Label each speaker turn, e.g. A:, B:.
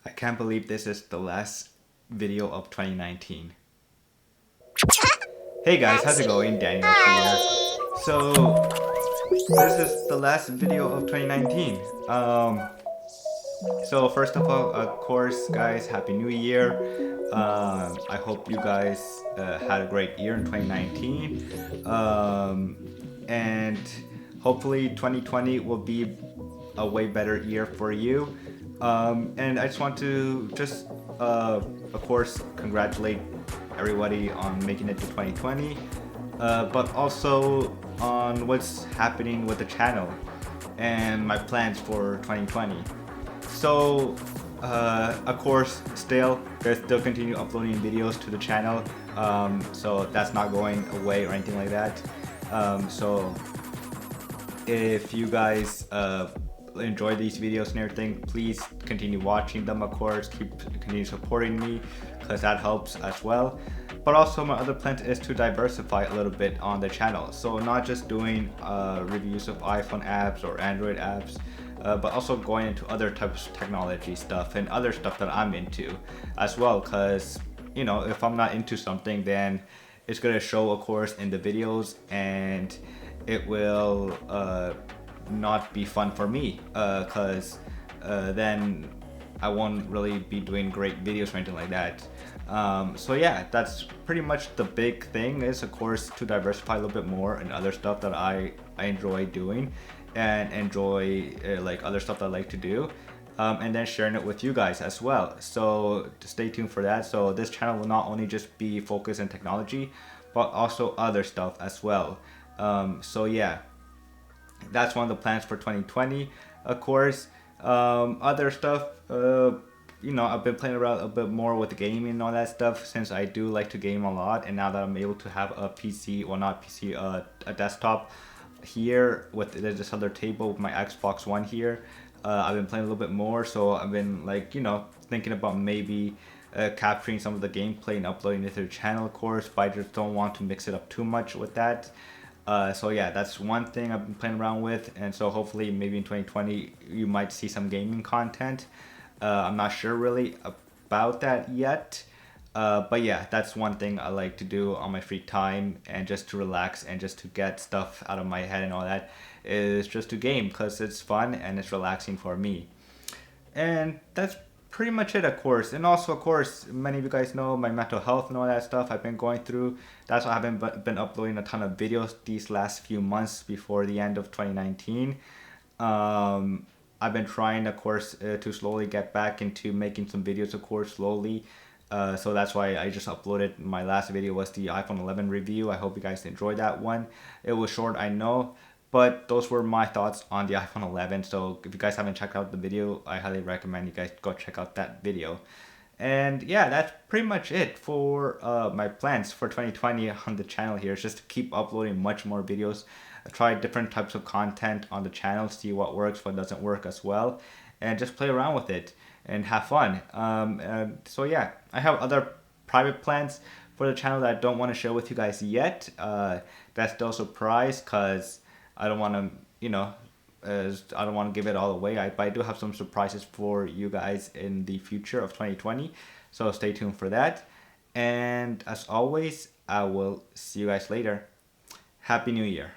A: I can't believe this is the last video of 2019. Hey guys, how's it going? Daniel here. So, this is the last video of 2019. So first of all, of course, guys, Happy New Year. I hope you guys had a great year in 2019. And hopefully 2020 will be a way better year for you. And I just want to of course, congratulate everybody on making it to 2020, but also on what's happening with the channel and my plans for 2020. So, of course, there's still continue uploading videos to the channel, so that's not going away or anything like that. So, if you guys enjoy these videos and everything, please continue watching them, of course, continue supporting me, because that helps as well. But also my other plan is to diversify a little bit on the channel, so not just doing reviews of iPhone apps or Android apps, but also going into other types of technology stuff and other stuff that I'm into as well, because you know, if I'm not into something, then it's gonna show, of course, in the videos, and it will not be fun for me, because then I won't really be doing great videos or anything like that. So yeah, that's pretty much the big thing, is of course to diversify a little bit more and other stuff that I enjoy doing and enjoy like other stuff that I like to do, and then sharing it with you guys as well. So stay tuned for that. So this channel will not only just be focused on technology, but also other stuff as well. So yeah, that's one of the plans for 2020. Of course, other stuff, you know, I've been playing around a bit more with gaming and all that stuff, since I do like to game a lot, and now that I'm able to have a PC, well, not PC, a desktop here with this other table with my Xbox One here, I've been playing a little bit more. So I've been, like, you know, thinking about maybe capturing some of the gameplay and uploading it to the channel, of course, but I just don't want to mix it up too much with that. So yeah, that's one thing I've been playing around with, and so hopefully maybe in 2020 you might see some gaming content. I'm not sure really about that yet, but yeah, that's one thing I like to do on my free time, and just to relax and just to get stuff out of my head and all that, is just to game, because it's fun and it's relaxing for me. And that's pretty much it, of course. And also, of course, many of you guys know my mental health and all that stuff I've been going through. That's why I haven't been uploading a ton of videos these last few months before the end of 2019. I've been trying, of course, to slowly get back into making some videos, of course, slowly. So that's why I just uploaded my last video, was the iPhone 11 review. I hope you guys enjoyed that one. It was short, I know, but those were my thoughts on the iPhone 11. So if you guys haven't checked out the video, I highly recommend you guys go check out that video. And yeah, that's pretty much it for my plans for 2020 on the channel here. It's just to keep uploading much more videos, try different types of content on the channel, see what works, what doesn't work as well, and just play around with it and have fun. And so yeah, I have other private plans for the channel that I don't want to share with you guys yet. That's still a surprise, because I don't want to, you know, I don't want to give it all away. But I do have some surprises for you guys in the future of 2020. So stay tuned for that. And as always, I will see you guys later. Happy New Year.